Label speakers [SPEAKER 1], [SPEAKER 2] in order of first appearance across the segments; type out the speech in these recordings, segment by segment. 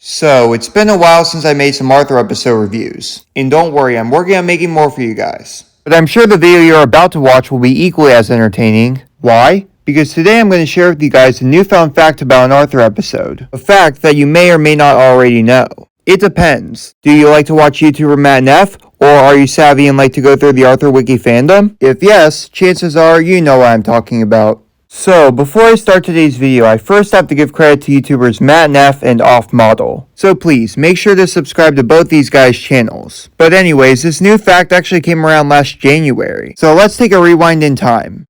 [SPEAKER 1] So, it's been a while since I made some Arthur episode reviews. And don't worry, I'm working on making more for you guys. But I'm sure the video you're about to watch will be equally as entertaining. Why? Because today I'm going to share with you guys a newfound fact about an Arthur episode. A fact that you may or may not already know. It depends. Do you like to watch YouTuber Matt Neff? Or are you savvy and like to go through the Arthur Wiki fandom? If yes, chances are you know what I'm talking about. So, before I start today's video, I first have to give credit to YouTubers Matt Neff and Off Model. So please, make sure to subscribe to both these guys' channels. But anyways, this new fact actually came around last January. So let's take a rewind in time.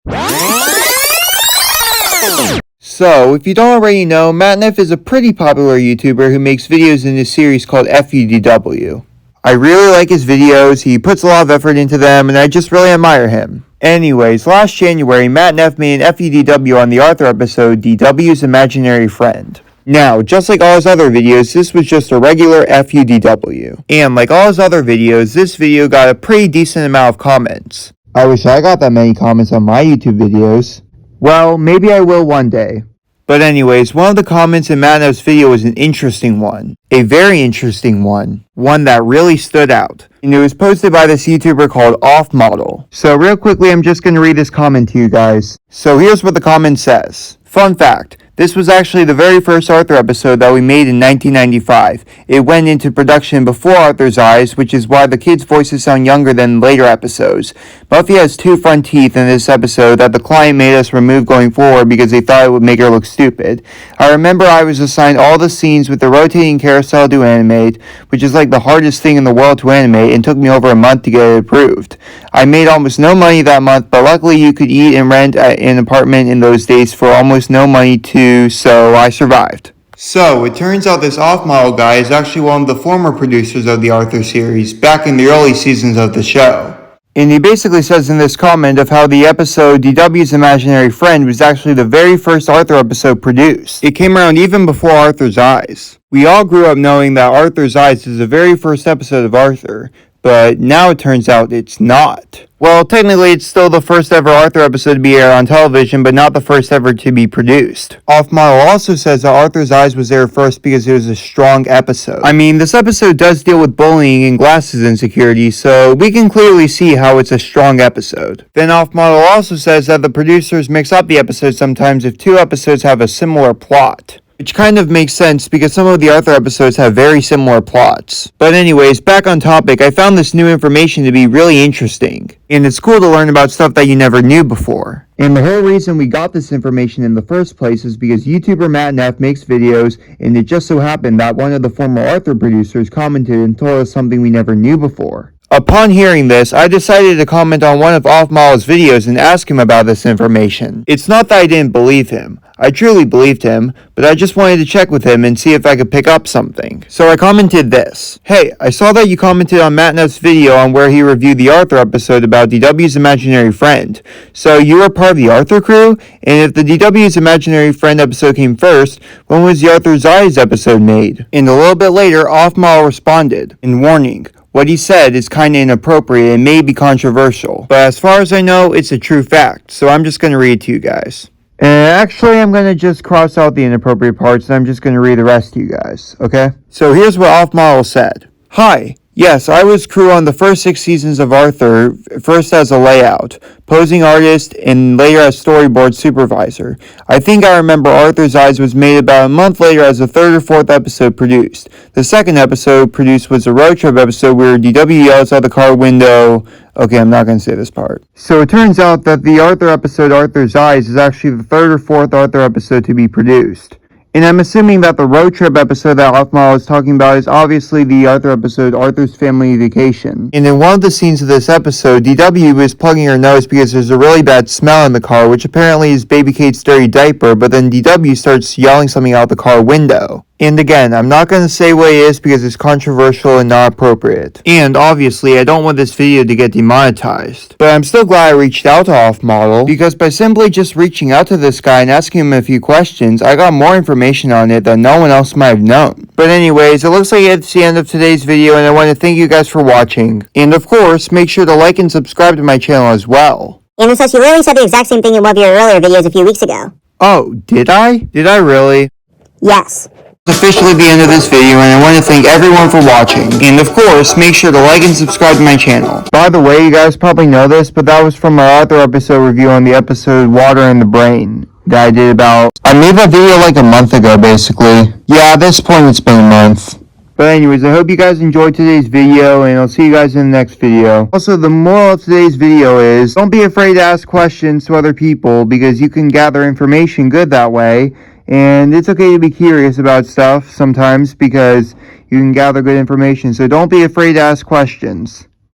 [SPEAKER 1] So, if you don't already know, Matt Neff is a pretty popular YouTuber who makes videos in this series called FUDW. I really like his videos, he puts a lot of effort into them, and I just really admire him. Anyways, last January, Matt Neff made an FUDW on the Arthur episode, DW's Imaginary Friend. Now, just like all his other videos, this was just a regular FUDW. And like all his other videos, this video got a pretty decent amount of comments. I wish I got that many comments on my YouTube videos. Well, maybe I will one day. But anyways, one of the comments in Matt Neff's video was an interesting one. A very interesting one. One that really stood out. And it was posted by this YouTuber called Off Model. So real quickly, I'm just going to read this comment to you guys. So here's what the comment says. Fun fact. This was actually the very first Arthur episode that we made in 1995. It went into production before Arthur's eyes, which is why the kids' voices sound younger than later episodes. Buffy has two front teeth in this episode that the client made us remove going forward because they thought it would make her look stupid. I remember I was assigned all the scenes with the rotating carousel to animate, which is like the hardest thing in the world to animate, and took me over a month to get it approved. I made almost no money that month, but luckily you could eat and rent an apartment in those days for almost no money too. So I survived. So, it turns out this off-model guy is actually one of the former producers of the Arthur series, back in the early seasons of the show. And he basically says in this comment of how the episode DW's Imaginary Friend was actually the very first Arthur episode produced. It came around even before Arthur's Eyes. We all grew up knowing that Arthur's Eyes is the very first episode of Arthur, but now it turns out it's not. Well, technically it's still the first ever Arthur episode to be aired on television, but not the first ever to be produced. Off Model also says that Arthur's Eyes was aired first because it was a strong episode. I mean, this episode does deal with bullying and glasses insecurity, so we can clearly see how it's a strong episode. Then Off Model also says that the producers mix up the episodes sometimes if two episodes have a similar plot. Which kind of makes sense because some of the Arthur episodes have very similar plots. But anyways, back on topic, I found this new information to be really interesting. And it's cool to learn about stuff that you never knew before. And the whole reason we got this information in the first place is because YouTuber Matt Neff makes videos, and it just so happened that one of the former Arthur producers commented and told us something we never knew before. Upon hearing this, I decided to comment on one of Off Model's videos and ask him about this information. It's not that I didn't believe him. I truly believed him, but I just wanted to check with him and see if I could pick up something. So I commented this. Hey, I saw that you commented on Matt Neff's video on where he reviewed the Arthur episode about DW's Imaginary Friend. So you were part of the Arthur crew? And if the DW's Imaginary Friend episode came first, when was the Arthur's Eyes episode made? And a little bit later, Off Model responded. And warning. What he said is kinda inappropriate and may be controversial, but as far as I know, it's a true fact, so I'm just gonna read it to you guys. And actually, I'm gonna just cross out the inappropriate parts and I'm just gonna read the rest to you guys, okay? So here's what Off Model said. Hi. Yes, I was crew on the first 6 seasons of Arthur, first as a layout, posing artist, and later as storyboard supervisor. I think I remember Arthur's Eyes was made about a month later as the 3rd or 4th episode produced. The second episode produced was a road trip episode where DW yells out the car window. Okay, I'm not going to say this part. So it turns out that the Arthur episode Arthur's Eyes is actually the 3rd or 4th Arthur episode to be produced. And I'm assuming that the road trip episode that Off Model is talking about is obviously the Arthur episode, Arthur's Family Vacation. And in one of the scenes of this episode, DW is plugging her nose because there's a really bad smell in the car, which apparently is Baby Kate's dirty diaper, but then DW starts yelling something out the car window. And again, I'm not going to say what it is because it's controversial and not appropriate. And obviously, I don't want this video to get demonetized. But I'm still glad I reached out to Off Model because by simply just reaching out to this guy and asking him a few questions, I got more information on it that no one else might have known. But anyways, it looks like it's the end of today's video and I want to thank you guys for watching. And of course, make sure to like and subscribe to my channel as well.
[SPEAKER 2] And it says you literally said the exact same thing in one of your earlier videos a few weeks ago.
[SPEAKER 1] Oh, did I? Did I really?
[SPEAKER 2] Yes.
[SPEAKER 1] Officially the end of this video, and I want to thank everyone for watching. And of course, make sure to like and subscribe to my channel. By the way, you guys probably know this, but that was from our other episode review on the episode Water in the Brain that I did about... I made that video like a month ago, basically. Yeah, at this point it's been a month. But anyways, I hope you guys enjoyed today's video, and I'll see you guys in the next video. Also, the moral of today's video is, don't be afraid to ask questions to other people, because you can gather information good that way. And it's okay to be curious about stuff sometimes, because you can gather good information. So don't be afraid to ask questions.